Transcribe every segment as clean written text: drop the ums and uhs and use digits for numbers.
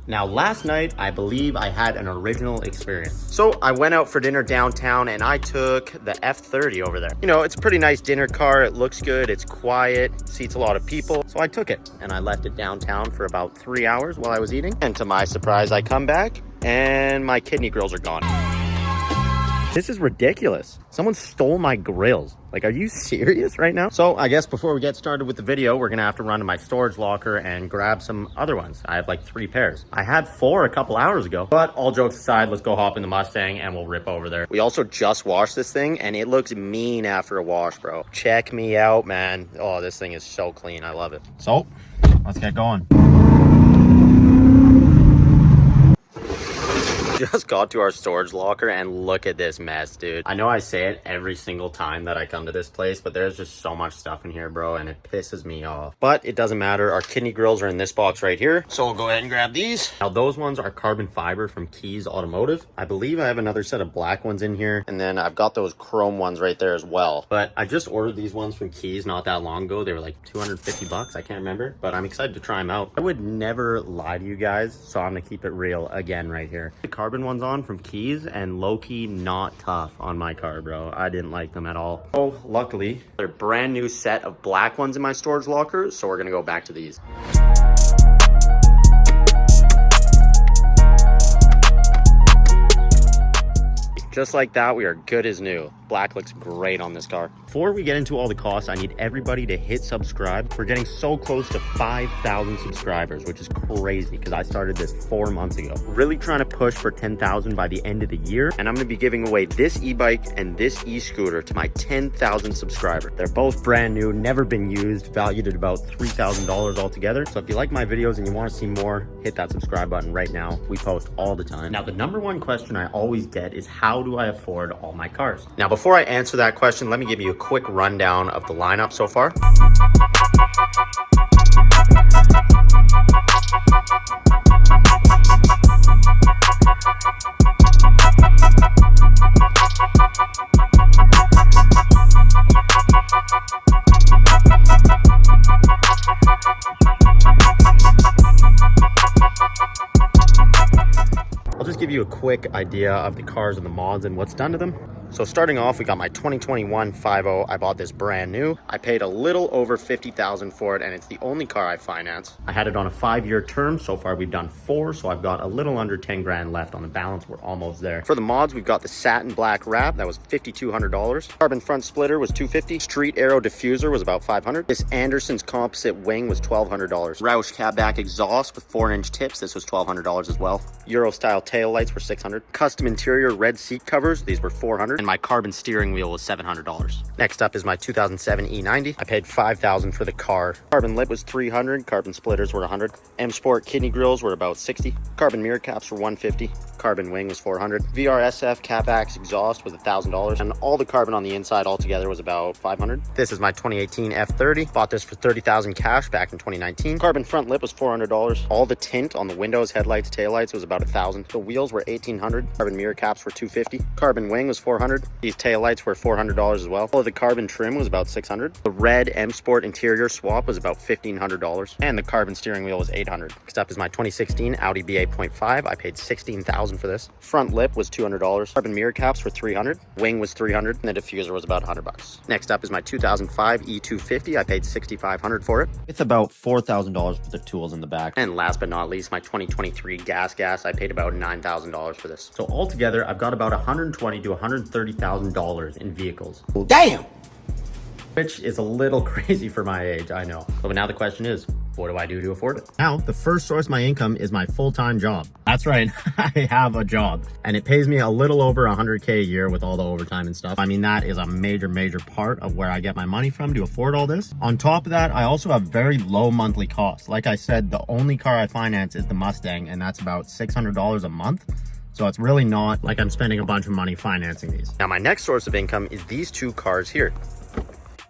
Now, last night, I believe I had an original experience. So I went out for dinner downtown and I took the F30 over there. You know, it's a pretty nice dinner car. It looks good. It's quiet, seats a lot of people. So I took it and I left it downtown for about 3 hours while I was eating. And to my surprise, I come back and my kidney grills are gone. This is ridiculous. Someone stole my grills. Like, are you serious right now? So I guess before we get started with the video, we're gonna have to run to my storage locker and grab some other ones. I have like 3 pairs. I had 4 a couple hours ago, but all jokes aside, let's go hop in the Mustang and we'll rip over there. We also just washed this thing and it looks mean after a wash, bro. Check me out, man. Oh, this thing is so clean. I love it. So let's get going. Just got to our storage locker and look at this mess, dude. I know I say it every single time that I come to this place, but there's just so much stuff in here, bro, and it pisses me off. But it doesn't matter. Our kidney grills are in this box right here. So we'll go ahead and grab these. Now those ones are carbon fiber from Keys Automotive. I believe I have another set of black ones in here. And then I've got those chrome ones right there as well. But I just ordered these ones from Keys not that long ago. They were like 250 bucks. I can't remember, but I'm excited to try them out. I would never lie to you guys, so I'm gonna keep it real again right here. The carbon ones on from Keys and low-key not tough on my car, bro. I didn't like them at all. Oh, luckily they're a brand new set of black ones in my storage locker, so we're gonna go back to these. Just like that, we are good as new. Black looks great on this car. Before we get into all the costs, I need everybody to hit subscribe. We're getting so close to 5,000 subscribers, which is crazy because I started this 4 months ago. Really trying to push for 10,000 by the end of the year. And I'm gonna be giving away this e-bike and this e-scooter to my 10,000 subscribers. They're both brand new, never been used, valued at about $3,000 altogether. So if you like my videos and you wanna see more, hit that subscribe button right now. We post all the time. Now, the #1 question I always get is how do I afford all my cars? Now, before I answer that question, let me give you a quick rundown of the lineup so far. I'll just give you a quick idea of the cars and the mods and what's done to them. So starting off, we got my 2021 5.0. I bought this brand new. I paid a little over 50,000 for it, and it's the only car I finance. I had it on a 5-year term. So far, we've done 4, so I've got a little under 10 grand left on the balance. We're almost there. For the mods, we've got the satin black wrap. That was $5,200. Carbon front splitter was $250. Street Aero diffuser was about $500. This Anderson's composite wing was $1,200. Roush cab back exhaust with 4-inch tips. This was $1,200 as well. Euro style tail lights were $600. Custom interior red seat covers. These were $400. And my carbon steering wheel was $700. Next up is my 2007 E90. I paid $5,000 for the car. Carbon lip was $300. Carbon splitters were $100. M Sport kidney grills were about $60. Carbon mirror caps were $150. Carbon wing was $400. VRSF catbacks exhaust was $1,000. And all the carbon on the inside altogether was about $500. This is my 2018 F30. Bought this for $30,000 cash back in 2019. Carbon front lip was $400. All the tint on the windows, headlights, taillights was about $1,000. The wheels were $1,800. Carbon mirror caps were $250. Carbon wing was $400. These taillights were $400 as well. All of the carbon trim was about $600. The red M Sport interior swap was about $1,500. And the carbon steering wheel was $800. Next up is my 2016 Audi B8.5. I paid $16,000 for this. Front lip was $200. Carbon mirror caps were $300. Wing was $300. And the diffuser was about $100. Next up is my 2005 E250. I paid $6,500 for it. It's about $4,000 for the tools in the back. And last but not least, my 2023 gas. I paid about $9,000 for this. So altogether, I've got about $120,000 to $130,000 in vehicles. Damn! Which is a little crazy for my age, I know. But now the question is, what do I do to afford it? Now, the first source of my income is my full-time job. That's right, I have a job. And it pays me a little over $100K a year with all the overtime and stuff. I mean, that is a major part of where I get my money from to afford all this. On top of that, I also have very low monthly costs. Like I said, the only car I finance is the Mustang, and that's about $600 a month. So it's really not like I'm spending a bunch of money financing these. Now, my next source of income is these 2 cars here.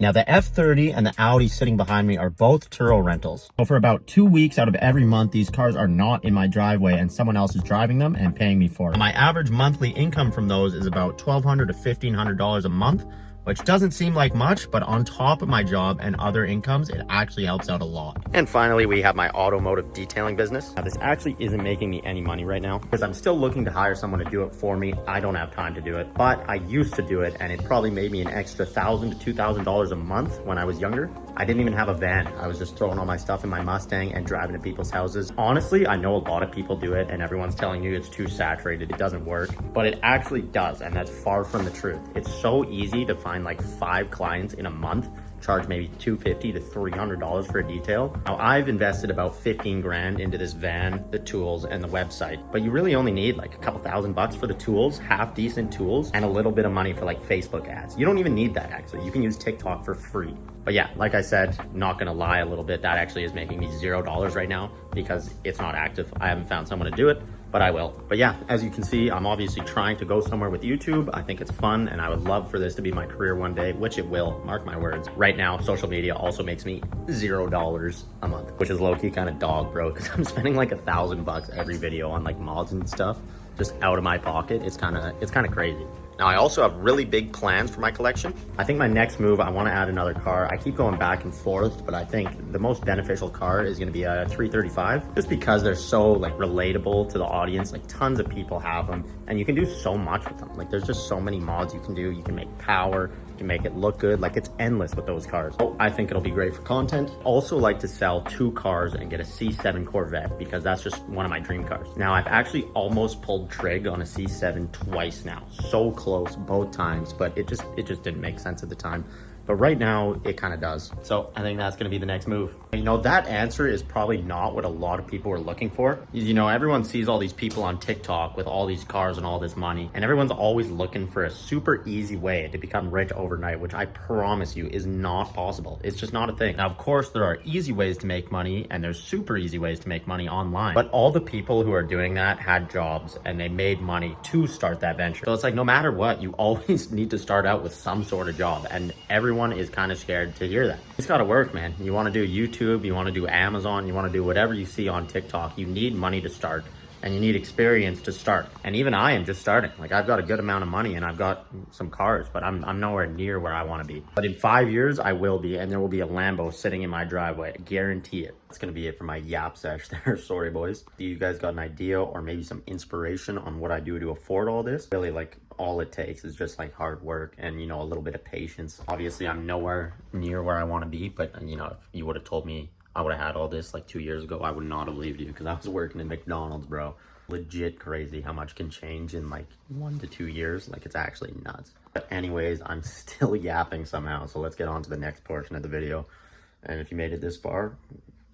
Now, the F30 and the Audi sitting behind me are both Turo rentals. So for about 2 weeks out of every month, these cars are not in my driveway and someone else is driving them and paying me for it. My average monthly income from those is about $1,200 to $1,500 a month, which doesn't seem like much, but on top of my job and other incomes, it actually helps out a lot. And finally, we have my automotive detailing business. Now, this actually isn't making me any money right now because I'm still looking to hire someone to do it for me. I don't have time to do it, but I used to do it, and it probably made me an extra $1,000 to $2,000 a month when I was younger. I didn't even have a van. I was just throwing all my stuff in my Mustang and driving to people's houses. Honestly, I know a lot of people do it and everyone's telling you it's too saturated, it doesn't work, but it actually does, and that's far from the truth. It's so easy to find like 5 clients in a month, charge maybe $250 to $300 for a detail. Now, I've invested about 15 grand into this van, the tools, and the website, but you really only need like a couple $1,000 for the tools, half decent tools, and a little bit of money for like Facebook ads. You don't even need that actually. You can use TikTok for free. But yeah, like I said, not gonna lie a little bit, that actually is making me $0 right now because it's not active. I haven't found someone to do it, but I will. But yeah, as you can see, I'm obviously trying to go somewhere with YouTube. I think it's fun and I would love for this to be my career one day, which it will, mark my words. Right now, social media also makes me $0 a month, which is low-key kind of dog, bro, because I'm spending like $1,000 every video on like mods and stuff, just out of my pocket. It's kind of crazy. Now, I also have really big plans for my collection. I think my next move, I want to add another car. I keep going back and forth, but I think the most beneficial car is going to be a 335, just because they're so like relatable to the audience. Like tons of people have them and you can do so much with them. Like there's just so many mods you can do. You can make power, you can make it look good. Like it's endless with those cars. So I think it'll be great for content. Also like to sell 2 cars and get a C7 Corvette because that's just one of my dream cars. Now, I've actually almost pulled trig on a C7 twice now. So close both times, but it just didn't make sense at the time. But right now it kind of does. So I think that's going to be the next move. You know, that answer is probably not what a lot of people are looking for. You know, everyone sees all these people on TikTok with all these cars and all this money, and everyone's always looking for a super easy way to become rich overnight, which I promise you is not possible. It's just not a thing. Now, of course, there are easy ways to make money and there's super easy ways to make money online, but all the people who are doing that had jobs and they made money to start that venture. So it's like, no matter what, you always need to start out with some sort of job, and everyone is kind of scared to hear that. It's got to work, man. You want to do YouTube, you want to do Amazon, you want to do whatever you see on TikTok. You need money to start and you need experience to start. And even I am just starting. Like I've got a good amount of money and I've got some cars, but I'm nowhere near where I want to be. But in 5 years I will be, and there will be a Lambo sitting in my driveway. I guarantee it. That's gonna be it for my yap sesh there. Sorry, boys. Do you guys got an idea or maybe some inspiration on what I do to afford all this? Really, like all it takes is just like hard work and, you know, a little bit of patience. Obviously I'm nowhere near where I want to be, but you know, if you would have told me I would have had all this like 2 years ago, I would not have believed you, because I was working in McDonald's, bro. Legit crazy how much can change in like 1 to 2 years. Like it's actually nuts. But anyways, I'm still yapping somehow, so let's get on to the next portion of the video. And if you made it this far,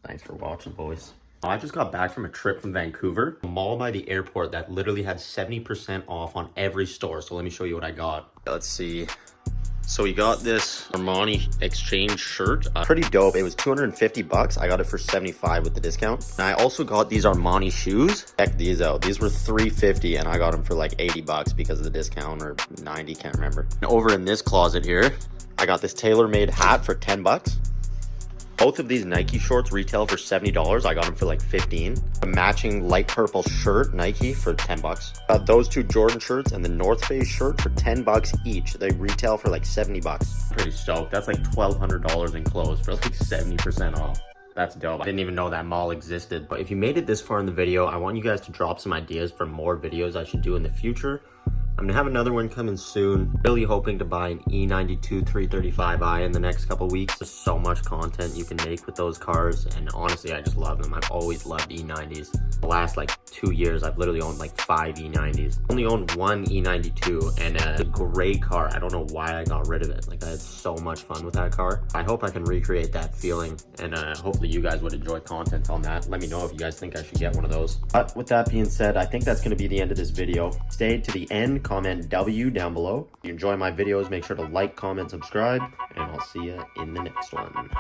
thanks for watching, boys. I just got back from a trip from Vancouver, a mall by the airport that literally had 70% off on every store. So let me show you what I got. Let's see. So we got this Armani exchange shirt, pretty dope. It was 250 bucks. I got it for 75 with the discount. And I also got these Armani shoes. Check these out. These were 350 and I got them for like 80 bucks because of the discount, or 90, can't remember. And over in this closet here, I got this tailor-made hat for 10 bucks. Both of these Nike shorts retail for $70. I got them for like 15. A matching light purple shirt, Nike, for 10 bucks. Got those 2 Jordan shirts and the North Face shirt for 10 bucks each. They retail for like 70 bucks. Pretty stoked. That's like $1,200 in clothes for like 70% off. That's dope. I didn't even know that mall existed. But if you made it this far in the video, I want you guys to drop some ideas for more videos I should do in the future. I'm gonna have another one coming soon. Really hoping to buy an E92 335i in the next couple weeks. There's so much content you can make with those cars, and honestly, I just love them. I've always loved E90s. The last like 2 years, I've literally owned like 5 E90s. Only owned 1 E92 and a gray car. I don't know why I got rid of it. Like I had so much fun with that car. I hope I can recreate that feeling, and hopefully you guys would enjoy content on that. Let me know if you guys think I should get one of those. But with that being said, I think that's gonna be the end of this video. Stay to the end. Comment W down below. If you enjoy my videos, make sure to like, comment, subscribe, and I'll see you in the next one.